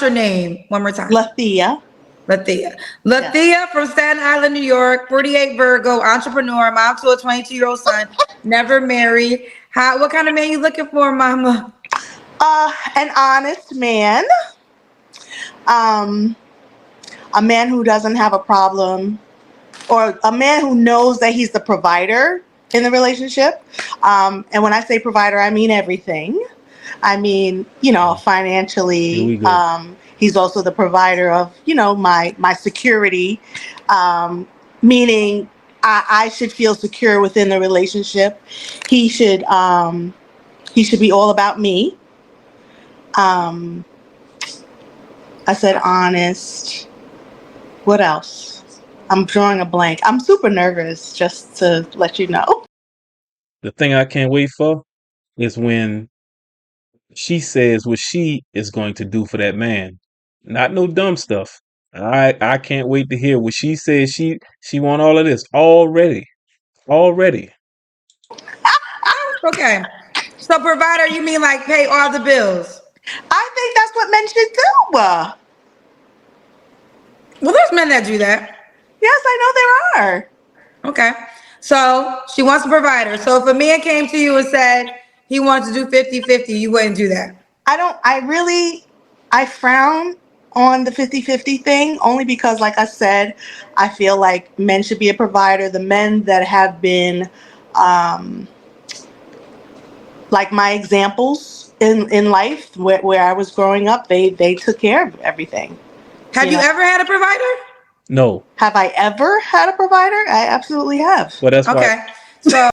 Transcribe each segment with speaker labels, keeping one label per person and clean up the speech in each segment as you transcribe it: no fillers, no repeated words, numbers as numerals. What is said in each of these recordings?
Speaker 1: your name one more time.
Speaker 2: Lathea.
Speaker 1: Lathea.
Speaker 2: Yes.
Speaker 1: Lathea from Staten Island, New York, 48 Virgo, entrepreneur, mom to a 22-year-old son, never married. What kind of man you looking for, mama?
Speaker 2: An honest man. Um, a man who doesn't have a problem, or a man who knows that he's the provider in the relationship. And when I say provider, I mean everything. I mean,
Speaker 3: Here
Speaker 2: financially.
Speaker 3: we go.
Speaker 2: He's also the provider of, my security. Meaning, I should feel secure within the relationship. He should be all about me. Um, I said honest. What else? I'm drawing a blank. I'm super nervous, just to let you know.
Speaker 3: The thing I can't wait for is when she says what she is going to do for that man. Not no dumb stuff. I can't wait to hear what she says. She want all of this already. Already.
Speaker 1: Okay. So provider, you mean like pay all the bills?
Speaker 2: I think that's what men should do.
Speaker 1: Well, there's men that do that.
Speaker 2: Yes, I know there are.
Speaker 1: Okay. So she wants a provider. So if a man came to you and said he wants to do 50-50, you wouldn't do that.
Speaker 2: I frown on the 50-50 thing only because, like I said, I feel like men should be a provider. The men that have been like my examples in life where I was growing up, they took care of everything.
Speaker 1: Have you ever had a provider?
Speaker 3: No.
Speaker 2: Have I ever had a provider? I absolutely have.
Speaker 3: Well, that's why
Speaker 1: Okay. So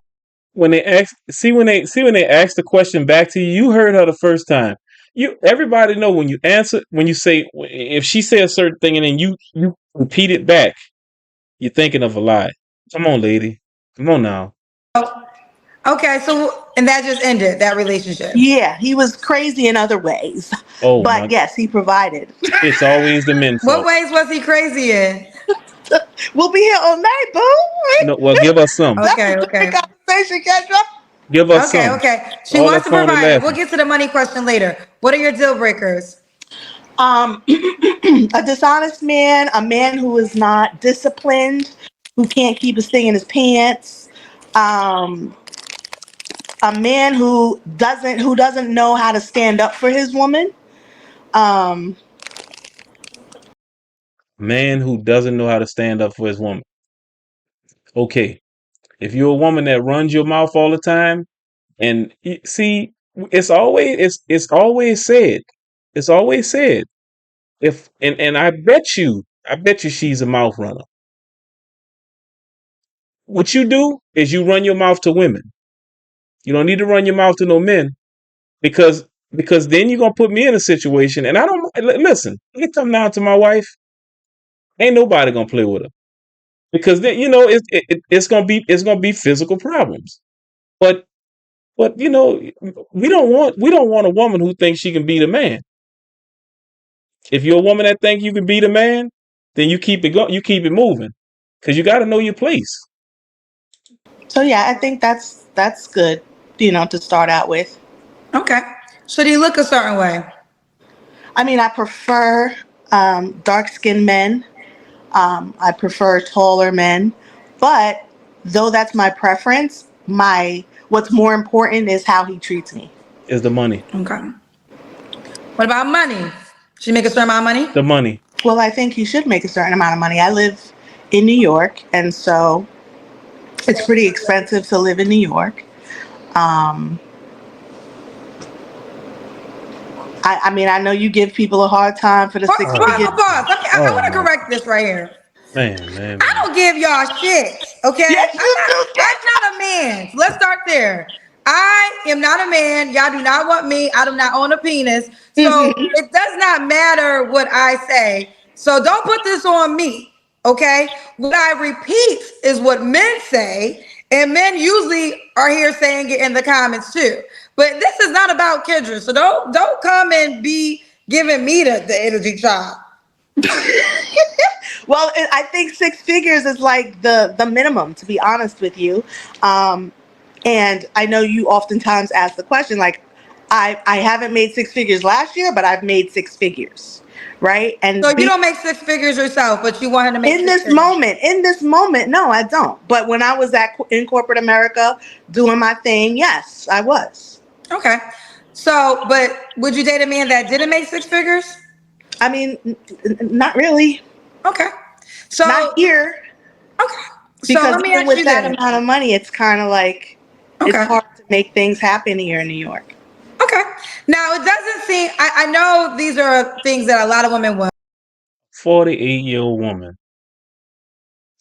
Speaker 3: when they ask when they ask the question back to you, you heard her the first time. Everybody know when you say, if she say a certain thing and then you repeat it back, you're thinking of a lie. Come on, lady. Come on now.
Speaker 1: okay, and that just ended that relationship.
Speaker 2: Yeah, he was crazy in other ways.
Speaker 3: Oh
Speaker 2: But
Speaker 3: my!
Speaker 2: yes, he provided.
Speaker 3: It's always the men's
Speaker 1: What
Speaker 3: fault.
Speaker 1: ways was he crazy in?
Speaker 2: We'll be here all night, boo.
Speaker 3: No, well, give us some.
Speaker 1: Okay.
Speaker 2: Conversation, Kendra.
Speaker 3: Give us some.
Speaker 1: Okay. She
Speaker 3: All
Speaker 1: wants
Speaker 3: that
Speaker 1: to
Speaker 3: phony
Speaker 1: provide.
Speaker 3: laughing.
Speaker 1: We'll get to the money question later. What are your deal breakers?
Speaker 2: A dishonest man, a man who is not disciplined, who can't keep his thing in his pants, a man who doesn't know how to stand up for his woman.
Speaker 3: Man who doesn't know how to stand up for his woman. Okay, if you're a woman that runs your mouth all the time, and see, it's always said. It's always said. And I bet you she's a mouth runner. What you do is you run your mouth to women. You don't need to run your mouth to no men, because then you're gonna put me in a situation, and I don't listen. It come down to my wife. Ain't nobody gonna play with her, because then it's gonna be physical problems. But we don't want a woman who thinks she can beat a man. If you're a woman that think you can beat a man, then you keep it moving, because you got to know your place.
Speaker 2: So yeah, I think that's good, to start out with.
Speaker 1: Okay. Should he look a certain way?
Speaker 2: I mean, I prefer dark-skinned men. I prefer taller men, but though that's my preference, what's more important is how he treats me.
Speaker 3: Is the money.
Speaker 1: Okay. What about money? Should he make a certain amount of money?
Speaker 3: The money.
Speaker 2: Well, I think he should make a certain amount of money. I live in New York, and so it's pretty expensive to live in New York. I mean, I know you give people a hard time for the
Speaker 1: Pause.
Speaker 2: 6
Speaker 1: Pause.
Speaker 2: figure.
Speaker 1: I want to correct this right here.
Speaker 3: Man.
Speaker 1: I don't give y'all shit, okay?
Speaker 2: Yes, you do.
Speaker 1: I'm not a man. So let's start there. I am not a man. Y'all do not want me. I do not own a penis. So it does not matter what I say. So don't put this on me, okay? What I repeat is what men say, and men usually are here saying it in the comments too. But this is not about Kendra, so don't come and be giving me the energy child.
Speaker 2: Well, I think 6 figures is like the minimum, to be honest with you. And I know you oftentimes ask the question, like, I haven't made 6 figures last year, but I've made 6 figures. right? And
Speaker 1: So you don't make six figures yourself, but you want him to make
Speaker 2: in
Speaker 1: six
Speaker 2: this
Speaker 1: figures.
Speaker 2: moment, no, I don't. But when I was in corporate America doing my thing, yes, I was.
Speaker 1: Okay. So, but would you date a man that didn't make six figures?
Speaker 2: I mean, not really.
Speaker 1: Okay. So,
Speaker 2: Not here.
Speaker 1: okay. So
Speaker 2: Because
Speaker 1: let me
Speaker 2: even
Speaker 1: ask you
Speaker 2: with that
Speaker 1: this.
Speaker 2: amount of money, it's kind of like it's
Speaker 1: Okay.
Speaker 2: hard to make things happen here in New York.
Speaker 1: Okay. Now it doesn't seem. I know these are things that a lot of women want.
Speaker 3: 48-year-old woman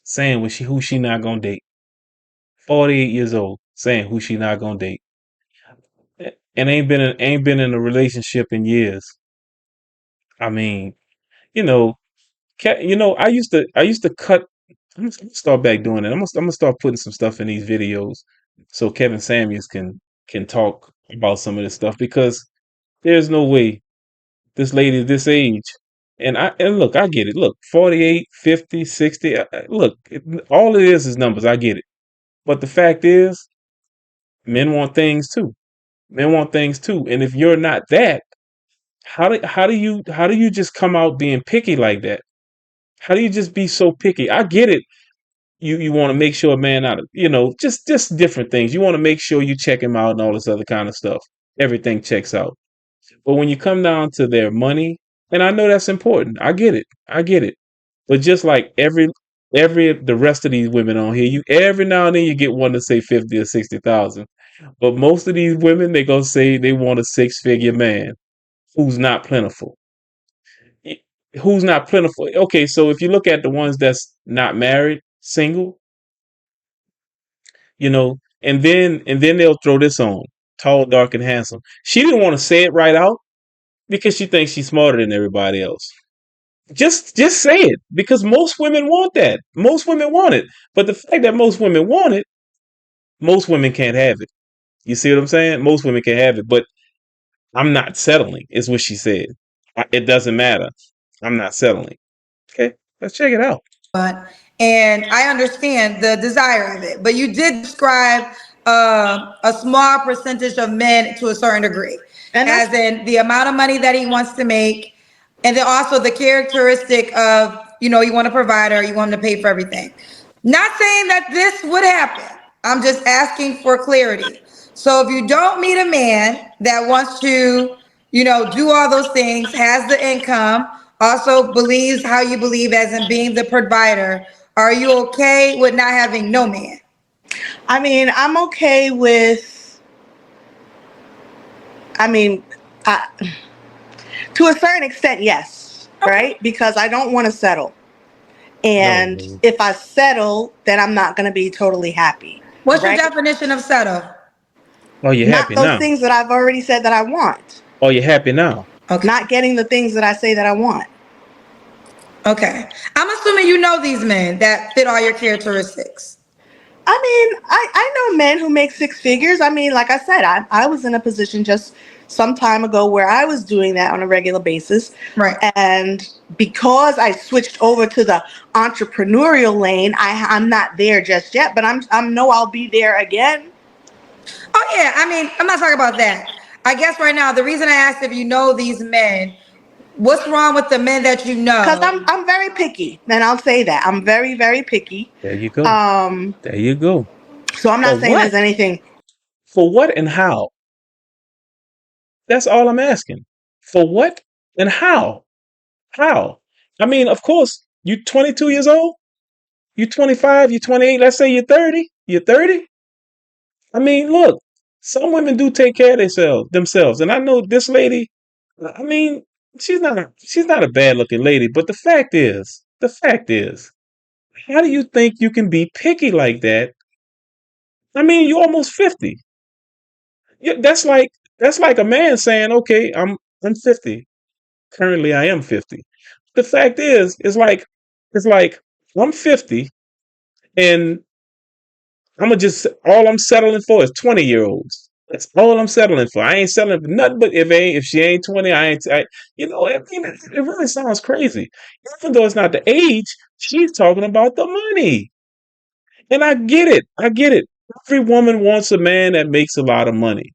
Speaker 3: saying who she not gonna date. 48 years old saying who she not gonna date, and ain't been in a relationship in years. I mean, you know, I used to cut. I'm gonna start back doing it. I'm gonna start putting some stuff in these videos so Kevin Samuels can talk about some of this stuff, because there's no way this lady this age, and look, I get it. Look, 48, 50, 60. Look, all it is numbers. I get it. But the fact is, men want things too. Men want things too. And if you're not that, how do you just come out being picky like that? How do you just be so picky? I get it. You want to make sure a man out of, just different things. You want to make sure you check him out and all this other kind of stuff. Everything checks out. But when you come down to their money, and I know that's important. I get it. I get it. But just like every the rest of these women on here, you every now and then you get one to say 50 or 60,000. But most of these women, they gonna say they want a six-figure man who's not plentiful. Who's not plentiful. Okay, so if you look at the ones that's not married, single, and then they'll throw this on. Tall, dark, and handsome. She didn't want to say it right out because she thinks she's smarter than everybody else. Just say it, because most women want that. Most women want it. But the fact that most women want it, most women can't have it. You see what I'm saying? Most women can have it, but I'm not settling, is what she said. It doesn't matter. I'm not settling. Okay, let's check it out.
Speaker 1: And I understand the desire of it, but you did describe a small percentage of men to a certain degree,
Speaker 2: And
Speaker 1: as in the amount of money that he wants to make, and then also the characteristic of, you want a provider, you want him to pay for everything. Not saying that this would happen. I'm just asking for clarity. So if you don't meet a man that wants to, do all those things, has the income, also believes how you believe as in being the provider, are you okay with not having no man?
Speaker 2: I mean, I'm okay with. I mean, to a certain extent, yes, right? Because I don't want to settle. And
Speaker 3: No.
Speaker 2: if I settle, then I'm not going to be totally happy.
Speaker 1: What's your
Speaker 2: right?
Speaker 1: definition of settle?
Speaker 3: Oh, you're
Speaker 2: Not
Speaker 3: happy
Speaker 2: those
Speaker 3: now.
Speaker 2: things that I've already said that I want.
Speaker 3: Oh, you're happy now.
Speaker 1: Okay.
Speaker 2: Not getting the things that I say that I want.
Speaker 1: Okay. I'm assuming you know these men that fit all your characteristics.
Speaker 2: I mean, I know men who make six figures. I mean, like I said, I was in a position just some time ago where I was doing that on a regular basis.
Speaker 1: Right.
Speaker 2: And because I switched over to the entrepreneurial lane, I'm not there just yet, but I'm know I'll be there again.
Speaker 1: Oh yeah, I mean, I'm not talking about that. I guess right now the reason I asked if you know these men, what's wrong with the men that you know?
Speaker 2: Because I'm very picky, and I'll say that. I'm very, very picky.
Speaker 3: There you go.
Speaker 2: Um,
Speaker 3: There you go.
Speaker 2: so I'm not
Speaker 3: For
Speaker 2: saying
Speaker 3: what?
Speaker 2: there's anything.
Speaker 3: For what and how? That's all I'm asking. For what and how? How? I mean, of course, you 22 years old, you 25, you 28, let's say you're 30. You're 30. I mean, look, some women do take care of themselves. And I know this lady, I mean, she's not a bad looking lady, but the fact is, how do you think you can be picky like that? I mean, you're almost 50. Yeah, that's like a man saying, "Okay, I'm 50. Currently I am 50." The fact is, it's like I'm 50, and all I'm settling for is 20-year-olds. That's all I'm settling for. I ain't settling for nothing but if she ain't 20, I mean, it really sounds crazy. Even though it's not the age, she's talking about the money. And I get it. I get it. Every woman wants a man that makes a lot of money,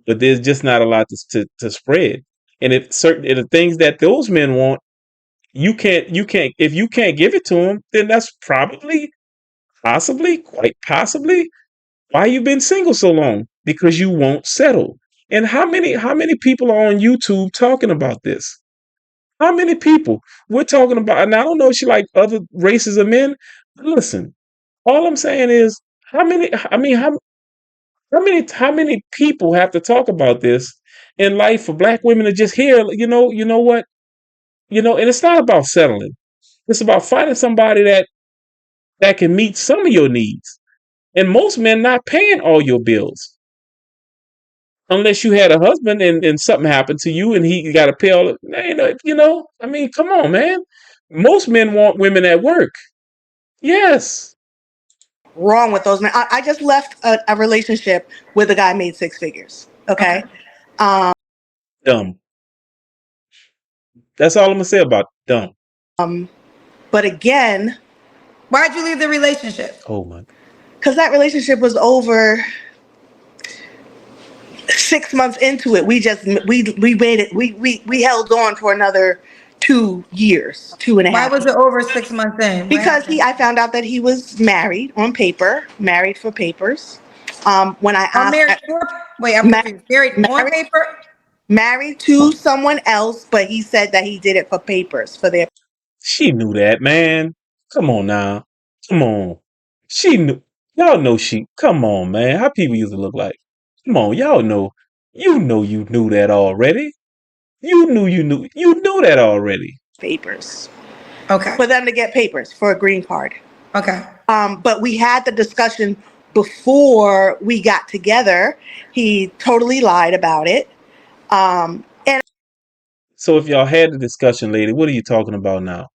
Speaker 3: but there's just not a lot to spread. And if the things that those men want, if you can't give it to them, then that's probably, possibly, quite possibly why you've been single so long, because you won't settle. And how many people are on YouTube talking about this? How many people we're talking about? And I don't know if she like other races of men, but listen, all I'm saying is how many people have to talk about this in life for black women to just hear, you know what? And it's not about settling. It's about finding somebody that can meet some of your needs. And most men not paying all your bills. Unless you had a husband and something happened to you and he got to pay all of it. Come on, man. Most men want women at work. Yes.
Speaker 2: Wrong with those men. I just left a relationship with a guy made 6 figures. Okay.
Speaker 3: Dumb. That's all I'm going to say about dumb.
Speaker 2: But again,
Speaker 1: why'd you leave the relationship?
Speaker 3: Oh my.
Speaker 2: Because that relationship was over 6 months into it. We waited. We held on for another 2 years, 2.5.
Speaker 1: Why was it over 6 months in?
Speaker 2: Because I found out that he was married on paper, married for papers. When I asked,
Speaker 1: married on paper,
Speaker 2: married to someone else, but he said that he did it for papers for their.
Speaker 3: She knew that, man. Come on now. Come on. She knew. Y'all know she. Come on, man. How people used to look like. Come on, y'all know. You knew that already. You knew that already.
Speaker 2: Papers.
Speaker 1: Okay.
Speaker 2: For them to get papers for a green card.
Speaker 1: Okay.
Speaker 2: But we had the discussion before we got together. He totally lied about it. And
Speaker 3: so if y'all had the discussion, lady, what are you talking about now?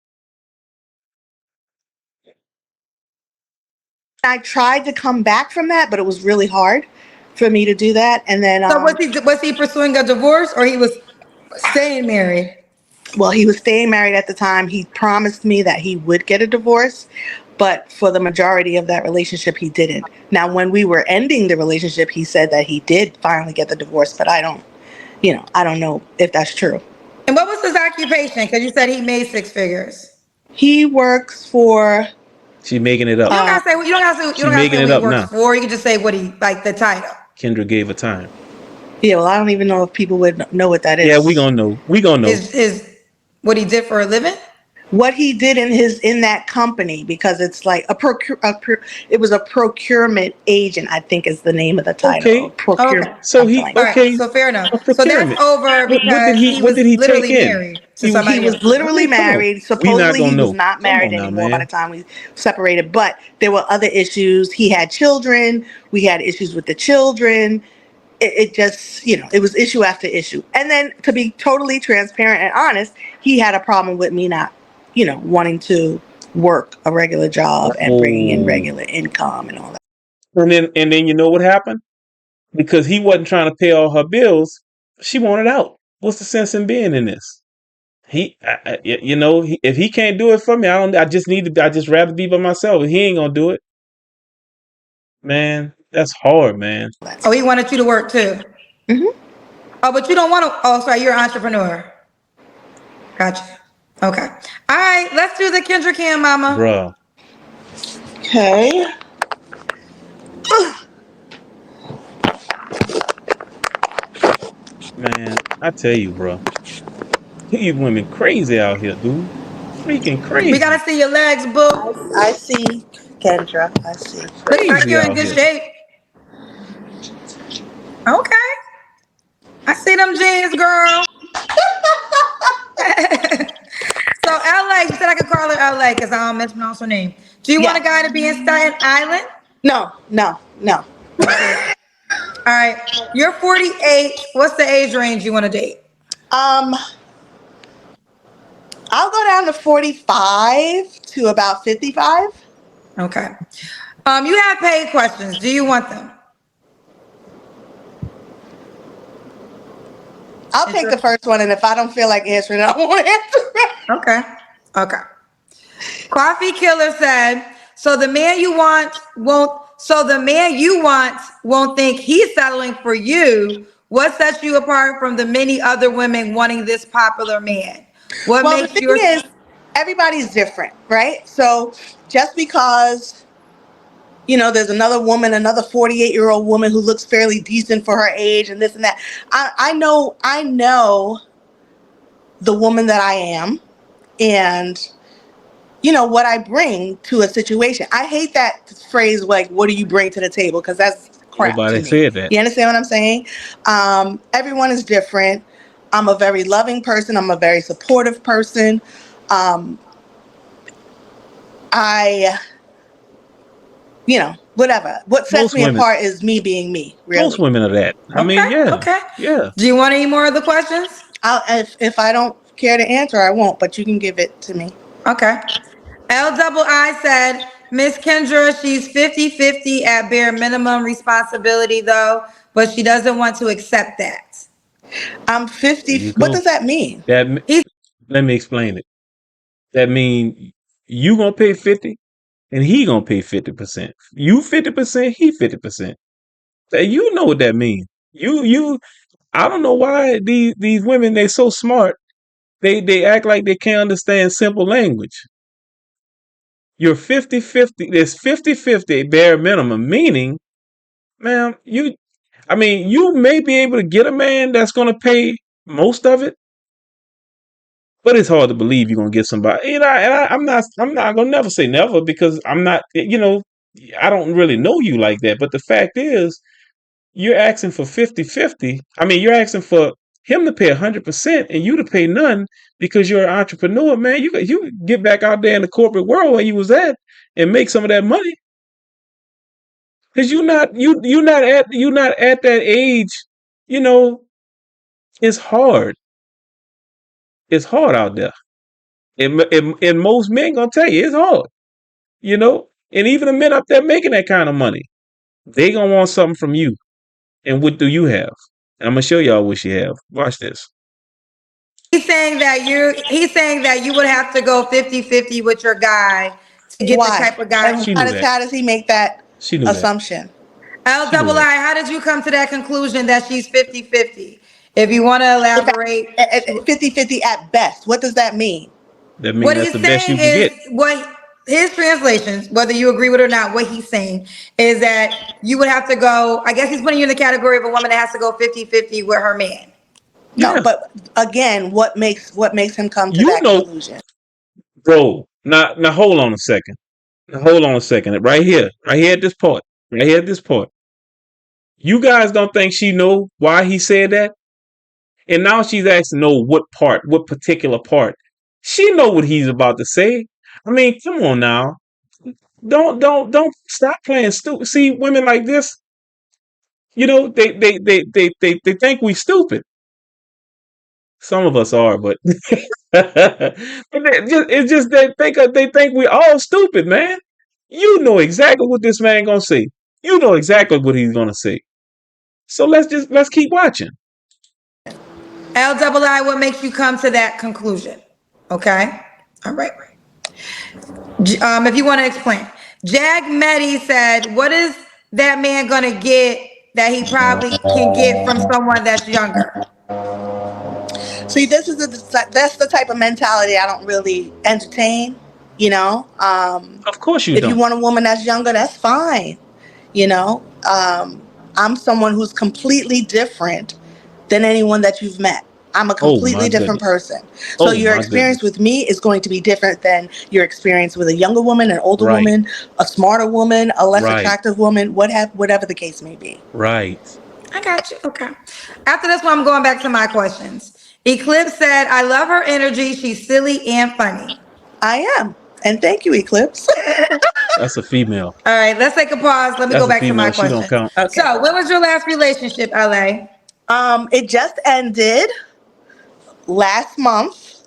Speaker 2: I tried to come back from that, but it was really hard for me to do that. And then
Speaker 1: so was he pursuing a divorce, or he was staying married?
Speaker 2: Well, he was staying married at the time. He promised me that he would get a divorce, but for the majority of that relationship, he didn't. Now, when we were ending the relationship, he said that he did finally get the divorce, but I don't know if that's true.
Speaker 1: And what was his occupation? Because you said he made 6 figures.
Speaker 2: He works for.
Speaker 3: She's making it up.
Speaker 1: You don't gotta say what he works for. You can just say what he, like, the title.
Speaker 3: Kendra gave a time.
Speaker 2: Yeah, well, I don't even know if people would know what that is.
Speaker 3: Yeah, we gonna know.
Speaker 1: Is what he did for a living?
Speaker 2: What he did in that company, because it's like it was a procurement agent, I think is the name of the title.
Speaker 3: Okay.
Speaker 2: Procurement.
Speaker 3: Okay. So he
Speaker 1: okay. Right, so fair enough. So that's over because
Speaker 3: what did he
Speaker 1: literally
Speaker 3: take in?
Speaker 1: married to somebody.
Speaker 2: He was literally married. Supposedly he was not married anymore by the time we separated. But there were other issues. He had children. We had issues with the children. It just, it was issue after issue. And then to be totally transparent and honest, he had a problem with me not, wanting to work a regular job and bringing in regular income and all that.
Speaker 3: And then you know what happened? Because he wasn't trying to pay all her bills, she wanted out. What's the sense in being in this? If he can't do it for me, I just rather be by myself. If he ain't gonna do it, man, that's hard, man.
Speaker 1: Oh, he wanted you to work too.
Speaker 2: Mm-hmm.
Speaker 1: Oh, but you don't want to. Oh, sorry, you're an entrepreneur. Gotcha. Okay. All right, let's do the Kendra Cam, mama.
Speaker 3: Bruh.
Speaker 2: Okay.
Speaker 3: Man, I tell you, bro. These women crazy out here, dude. Freaking crazy.
Speaker 1: We gotta see your legs, boo.
Speaker 2: I see, Kendra. I see.
Speaker 1: Looks like you're in good shape. Okay. I see them jeans, girl. So LA, you said I could call her LA because I don't mispronounce her name. Do you want a guy to be in Staten Island?
Speaker 2: No.
Speaker 1: All right. You're 48. What's the age range you want to date?
Speaker 2: I'll go down to 45 to about 55.
Speaker 1: Okay. You have paid questions. Do you want them?
Speaker 2: I'll take the first one, and if I don't feel like answering it, I won't answer it.
Speaker 1: Okay. Coffee Killer said, so the man you want won't think he's settling for you What sets you apart from the many other women wanting this popular man? What
Speaker 2: Well, the
Speaker 1: makes
Speaker 2: thing
Speaker 1: your
Speaker 2: is, everybody's different, right? So just because, there's another woman, another 48-year-old woman who looks fairly decent for her age and this and that. I know the woman that I am and what I bring to a situation. I hate that phrase, like, what do you bring to the table? Because that's crap to
Speaker 3: Nobody
Speaker 2: me.
Speaker 3: said that.
Speaker 2: You understand what I'm saying? Everyone is different. I'm a very loving person. I'm a very supportive person. I, whatever. What sets
Speaker 3: Most
Speaker 2: me
Speaker 3: women,
Speaker 2: apart is me being me,
Speaker 3: most
Speaker 2: really.
Speaker 3: women are that. I mean,
Speaker 1: okay?
Speaker 3: yeah,
Speaker 1: Okay.
Speaker 3: yeah.
Speaker 1: Do you want any more of the questions?
Speaker 2: If I don't care to answer, I won't, but you can give it to me.
Speaker 1: Okay. LII said, Miss Kendra, she's 50-50 at bare minimum responsibility though, but she doesn't want to accept that.
Speaker 2: I'm
Speaker 3: There
Speaker 2: 50.
Speaker 3: you
Speaker 2: What
Speaker 3: go.
Speaker 2: does that mean?
Speaker 1: He's
Speaker 3: Let me explain it. That mean you gonna pay 50 and he gonna pay 50%. You 50%, he 50%. You know what that means. I don't know why these women, they so smart. They act like they can't understand simple language. You're 50-50. There's 50-50 bare minimum, meaning, ma'am, you may be able to get a man that's gonna pay most of it, but it's hard to believe you're gonna get somebody. I'm not gonna never say never because I'm not. I don't really know you like that. But the fact is, you're asking for 50-50. You're asking for him to pay 100% and you to pay none because you're an entrepreneur, man. You get back out there in the corporate world where you was at and make some of that money. Because you're not at that age. You know, it's hard. It's hard out there. And most men gonna tell you it's hard. And even the men up there making that kind of money, they gonna want something from you. And what do you have? And I'm gonna show y'all what you have. Watch this.
Speaker 1: he's saying that you would have to go 50-50 with your guy to get the
Speaker 2: Why?
Speaker 1: type of guy.
Speaker 2: And
Speaker 3: She knew that.
Speaker 2: how does he make that
Speaker 3: She knew that.
Speaker 2: assumption?
Speaker 3: She knew
Speaker 1: LII,
Speaker 3: that.
Speaker 1: how did you come to that conclusion that she's 50-50? If you want to elaborate,
Speaker 2: 50-50 at best. What does that mean?
Speaker 3: That means
Speaker 1: what
Speaker 3: that's
Speaker 1: he's
Speaker 3: the best
Speaker 1: saying
Speaker 3: you can
Speaker 1: is
Speaker 3: get.
Speaker 1: what his translations, whether you agree with it or not, what he's saying is that you would have to go, I guess he's putting you in the category of a woman that has to go 50-50 with her man.
Speaker 2: No,
Speaker 3: Yeah.
Speaker 2: but again, what makes him come to
Speaker 3: You
Speaker 2: that
Speaker 3: know,
Speaker 2: conclusion?
Speaker 3: bro. Now hold on a second. Now hold on a second. Right here. Right here at this part. Right here at this part. You guys don't think she know why he said that? And now she's asking, no, what part, what particular part? She know what he's about to say. Come on now. Don't stop playing stupid. See, women like this, they think we stupid. Some of us are, but it's just they think we all stupid, man. You know exactly what this man gonna say. You know exactly what he's gonna say. So let's keep watching.
Speaker 1: LII, what makes you come to that conclusion? Okay. All right. If you want to explain. Jag Medi said, what is that man going to get that he probably can get from someone that's younger?
Speaker 2: See, that's the type of mentality I don't really entertain.
Speaker 3: Of course you
Speaker 2: If you
Speaker 3: don't.
Speaker 2: want a woman that's younger, that's fine. I'm someone who's completely different than anyone that you've met. I'm a
Speaker 3: Oh my
Speaker 2: completely different
Speaker 3: goodness.
Speaker 2: person. So
Speaker 3: Oh
Speaker 2: your
Speaker 3: my
Speaker 2: experience
Speaker 3: goodness.
Speaker 2: with me is going to be different than your experience with a younger woman, an older
Speaker 3: Right.
Speaker 2: woman, a smarter woman, a less
Speaker 3: Right.
Speaker 2: attractive woman, whatever the case may be.
Speaker 3: Right.
Speaker 1: I got you. Okay. After this one, I'm going back to my questions. Eclipse said, I love her energy. She's silly and funny.
Speaker 2: I am. And thank you, Eclipse.
Speaker 3: That's a female.
Speaker 1: All right, let's take a pause. Let me
Speaker 3: That's
Speaker 1: go
Speaker 3: a
Speaker 1: back to my
Speaker 3: female. She don't
Speaker 1: questions.
Speaker 3: count.
Speaker 2: Okay.
Speaker 1: So, when was your last relationship, LA?
Speaker 2: It just ended last month.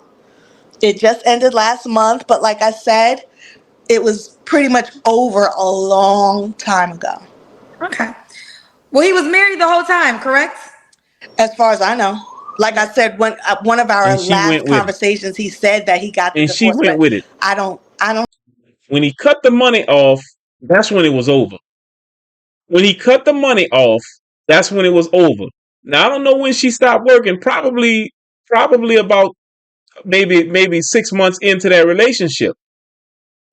Speaker 2: But like I said, it was pretty much over a long time ago.
Speaker 1: Okay. Well, he was married the whole time, correct?
Speaker 2: As far as I know. Like I said, when one of our
Speaker 3: And she
Speaker 2: last
Speaker 3: went with it.
Speaker 2: conversations, he said that he got the
Speaker 3: And she
Speaker 2: divorce,
Speaker 3: went
Speaker 2: but
Speaker 3: with it.
Speaker 2: I don't.
Speaker 3: When he cut the money off, that's when it was over. When he cut the money off, that's when it was over. Now I don't know when she stopped working. Probably about maybe 6 months into that relationship.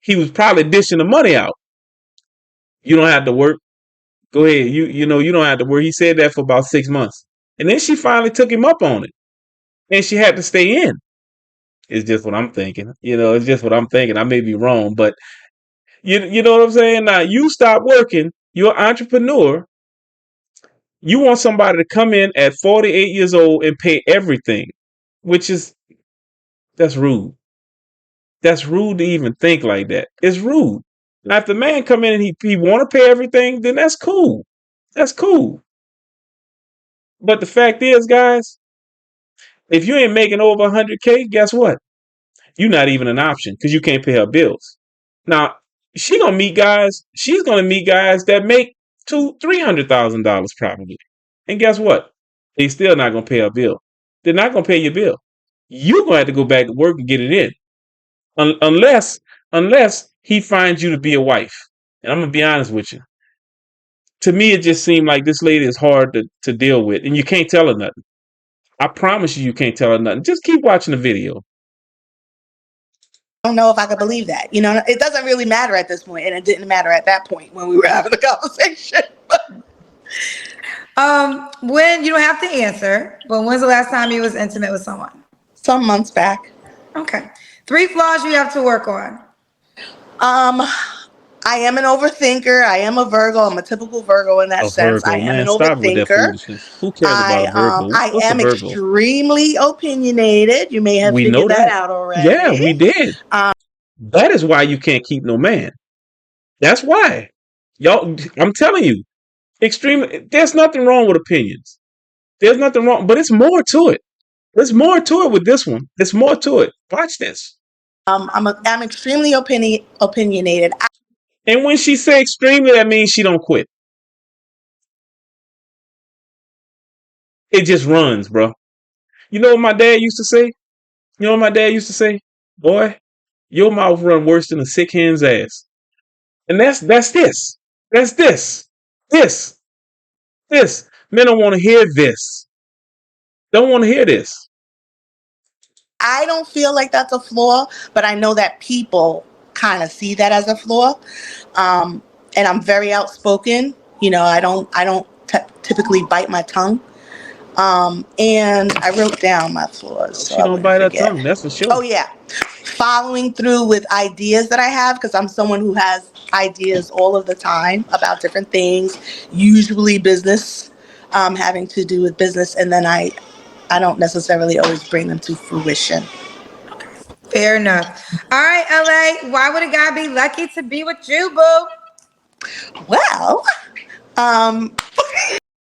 Speaker 3: He was probably dishing the money out. You don't have to work. Go ahead. You know you don't have to work. He said that for about 6 months, and then she finally took him up on it, and she had to stay in. It's just what I'm thinking. It's just what I'm thinking. I may be wrong, but you know what I'm saying? Now you stop working. You're an entrepreneur. You want somebody to come in at 48 years old and pay everything, which is that's rude. That's rude to even think like that. It's rude. Now, if the man come in and he want to pay everything, then that's cool. That's cool. But the fact is, guys, if you ain't making over 100K, guess what? You're not even an option because you can't pay her bills. Now, she's gonna meet guys that make $200,000-$300,000 probably. And guess what? They still not gonna pay her bill. They're not gonna pay your bill. You're gonna have to go back to work and get it in. Unless he finds you to be a wife. And I'm gonna be honest with you. To me, it just seemed like this lady is hard to deal with, and you can't tell her nothing. I promise you can't tell her nothing. Just keep watching the video.
Speaker 2: I don't know if I could believe that. It doesn't really matter at this point, and it didn't matter at that point when we were having the conversation.
Speaker 1: When you don't have to answer, but when's the last time you was intimate with someone?
Speaker 2: Some months back.
Speaker 1: Okay. 3 flaws you have to work on.
Speaker 2: I am an overthinker. I am a Virgo. I'm a typical Virgo in that sense. I am an overthinker.
Speaker 3: Who cares about a Virgo?
Speaker 2: I am extremely opinionated. You may have figured that out already.
Speaker 3: Yeah, we did. That is why you can't keep no man. That's why. Y'all, I'm telling you, there's nothing wrong with opinions. There's nothing wrong, but it's more to it. There's more to it with this one. There's more to it. Watch this.
Speaker 2: I'm extremely opinionated.
Speaker 3: And when she say extremely, that means she don't quit. It just runs, bro. You know what my dad used to say? Boy, your mouth run worse than a sick hen's ass. And that's this. That's this. This. Men don't want to hear this. Don't want to hear this.
Speaker 2: I don't feel like that's a flaw, but I know that people kind of see that as a flaw. And I'm very outspoken. I don't typically bite my tongue. And I wrote down my flaws.
Speaker 3: She don't bite her tongue, that's for sure.
Speaker 2: Oh yeah. Following through with ideas that I have, because I'm someone who has ideas all of the time about different things, usually business, having to do with business, and then I don't necessarily always bring them to fruition.
Speaker 1: Fair enough. All right, LA, why would a guy be lucky to be with you, boo?
Speaker 2: Well,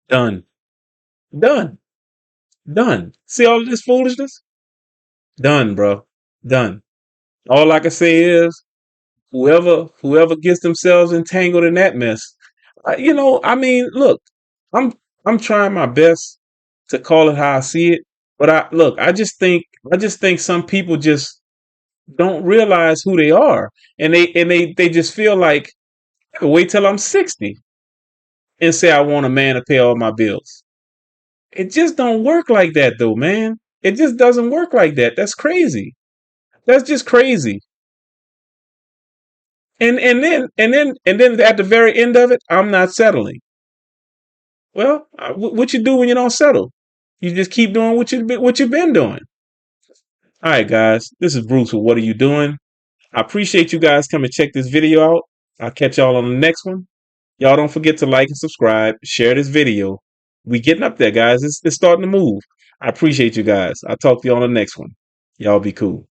Speaker 3: Done. See all of this foolishness? Done, bro. Done. All I can say is, whoever gets themselves entangled in that mess, look, I'm trying my best to call it how I see it, but I just think some people just don't realize who they are, and they just feel like, I can wait till I'm 60 and say I want a man to pay all my bills. It just don't work like that, though, man. It just doesn't work like that. That's crazy. That's just crazy. And then at the very end of it, I'm not settling. Well, what you do when you don't settle? You just keep doing what you've been doing. All right, guys. This is Bruce with What Are You Doing? I appreciate you guys coming check this video out. I'll catch y'all on the next one. Y'all don't forget to like and subscribe. Share this video. We getting up there, guys. It's starting to move. I appreciate you guys. I'll talk to you on the next one. Y'all be cool.